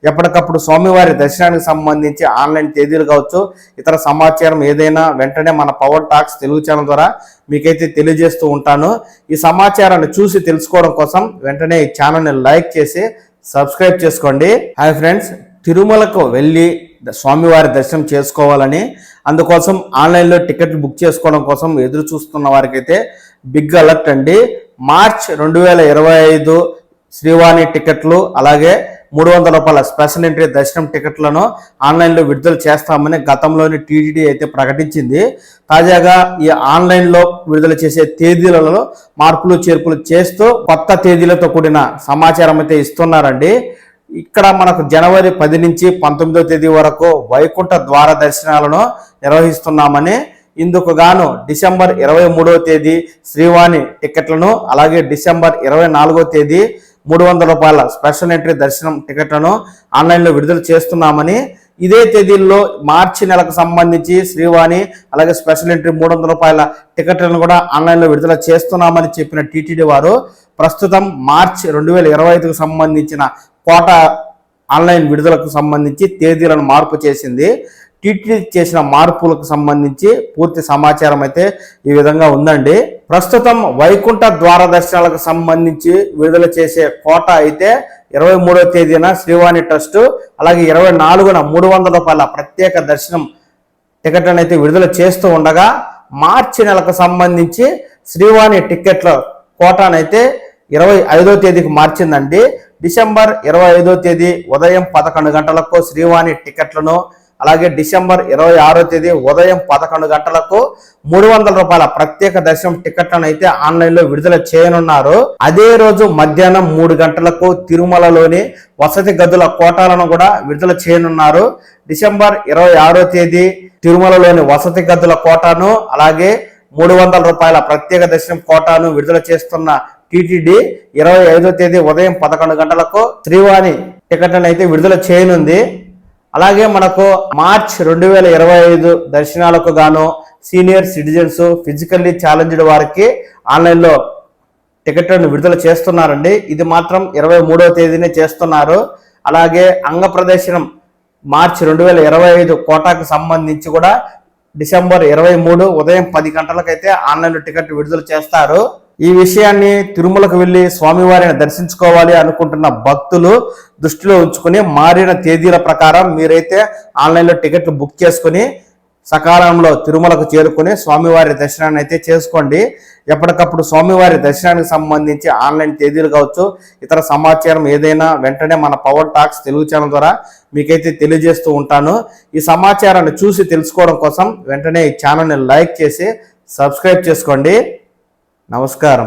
ఎప్పటికప్పుడు స్వామివారి దర్శనానికి సంబంధించి ఆన్లైన్ తేదీలు కావచ్చు, ఇతర సమాచారం ఏదైనా వెంటనే మన పవర్ టాక్స్ తెలుగు ఛానల్ ద్వారా మీకైతే తెలియజేస్తూ ఉంటాను. ఈ సమాచారాన్ని చూసి తెలుసుకోవడం కోసం వెంటనే ఈ ఛానల్ని లైక్ చేసి సబ్స్క్రైబ్ చేసుకోండి. హాయ్ ఫ్రెండ్స్, తిరుమలకు వెళ్ళి స్వామివారి దర్శనం చేసుకోవాలని, అందుకోసం ఆన్లైన్లో టికెట్లు బుక్ చేసుకోవడం కోసం ఎదురు చూస్తున్న వారికైతే బిగ్ అలర్ట్ అండి. మార్చ్ 2025 శ్రీవాణి టికెట్లు అలాగే 300 రూపాయల స్పెషల్ ఎంట్రీ దర్శనం టికెట్లను ఆన్లైన్లో విడుదల చేస్తామని గతంలోని టీటీడీ అయితే ప్రకటించింది. తాజాగా ఈ ఆన్లైన్లో విడుదల చేసే తేదీలలో మార్పులు చేర్పులు చేస్తూ కొత్త తేదీలతో కూడిన సమాచారం అయితే ఇస్తున్నారండి. ఇక్కడ మనకు జనవరి 10 నుంచి 19వ తేదీ వరకు వైకుంఠ ద్వార దర్శనాలను నిర్వహిస్తున్నామని, ఇందుకు గాను డిసెంబర్ 23వ తేదీ శ్రీవాణి టికెట్లను అలాగే డిసెంబర్ 24వ తేదీ 300 రూపాయల స్పెషల్ ఎంట్రీ దర్శనం టికెట్లను ఆన్లైన్లో విడుదల చేస్తున్నామని, ఇదే తేదీల్లో మార్చి నెలకు సంబంధించి శ్రీవాణి అలాగే స్పెషల్ ఎంట్రీ 300 రూపాయల టికెట్లను కూడా ఆన్లైన్లో విడుదల చేస్తున్నామని చెప్పిన టీటీడీ వారు ప్రస్తుతం మార్చి 2025కు సంబంధించిన కోట ఆన్లైన్ విడుదలకు సంబంధించి తేదీలను మార్పు చేసింది. టీటీడీ చేసిన మార్పులకు సంబంధించి పూర్తి సమాచారం అయితే ఈ విధంగా ఉందండి. ప్రస్తుతం వైకుంఠ ద్వార దర్శనాలకు సంబంధించి విడుదల చేసే కోట అయితే 23వ తేదీన శ్రీవాణి ట్రస్ట్ అలాగే 24న 300 రూపాయల ప్రత్యేక దర్శనం టికెట్లను అయితే విడుదల చేస్తూ ఉండగా, మార్చి నెలకు సంబంధించి శ్రీవాణి టికెట్ల కోటానైతే 25వ తేదీకి మార్చిందండి. డిసెంబర్ 25వ తేదీ ఉదయం 11 గంటలకు శ్రీవాణి టికెట్లను అలాగే డిసెంబర్ 26వ తేదీ ఉదయం 11 గంటలకు 300 రూపాయల ప్రత్యేక దర్శనం టికెట్లను అయితే ఆన్లైన్లో విడుదల చేయనున్నారు. అదే రోజు మధ్యాహ్నం 3 గంటలకు తిరుమలలోని వసతి గదుల కోటాలను కూడా విడుదల చేయనున్నారు. డిసెంబర్ 26వ తేదీ తిరుమలలోని వసతి గదుల కోటాను అలాగే 300 రూపాయల ప్రత్యేక దర్శనం కోటాను విడుదల చేస్తున్న టీటీడీ 25వ తేదీ ఉదయం 11 గంటలకు శ్రీవాణి టికెట్లను అయితే విడుదల చేయనుంది. అలాగే మనకు మార్చ్ 2025 దర్శనాలకు గాను సీనియర్ సిటిజన్స్, ఫిజికల్లీ ఛాలెంజ్డ్ వారికి ఆన్లైన్లో టికెట్లను విడుదల చేస్తున్నారండి. ఇది మాత్రం 23వ తేదీనే చేస్తున్నారు. అలాగే అంగ ప్రదర్శనం మార్చ్ 2025 కోటాకు సంబంధించి కూడా డిసెంబర్ 23 ఉదయం 10 గంటలకైతే ఆన్లైన్లో టికెట్ విడుదల చేస్తారు. ఈ విషయాన్ని తిరుమలకు వెళ్ళి స్వామివారిని దర్శించుకోవాలి అనుకుంటున్న భక్తులు దృష్టిలో ఉంచుకుని మారిన తేదీల ప్రకారం మీరైతే ఆన్లైన్లో టికెట్లు బుక్ చేసుకుని సకాలంలో తిరుమలకు చేరుకుని స్వామివారి దర్శనాన్ని అయితే చేసుకోండి. ఎప్పటికప్పుడు స్వామివారి దర్శనానికి సంబంధించి ఆన్లైన్ తేదీలు కావచ్చు, ఇతర సమాచారం ఏదైనా వెంటనే మన పవర్ టాక్స్ తెలుగు ఛానల్ ద్వారా మీకైతే తెలియజేస్తూ ఉంటాను. ఈ సమాచారాన్ని చూసి తెలుసుకోవడం కోసం వెంటనే ఈ ఛానల్ని లైక్ చేసి సబ్స్క్రైబ్ చేసుకోండి. నమస్కారం.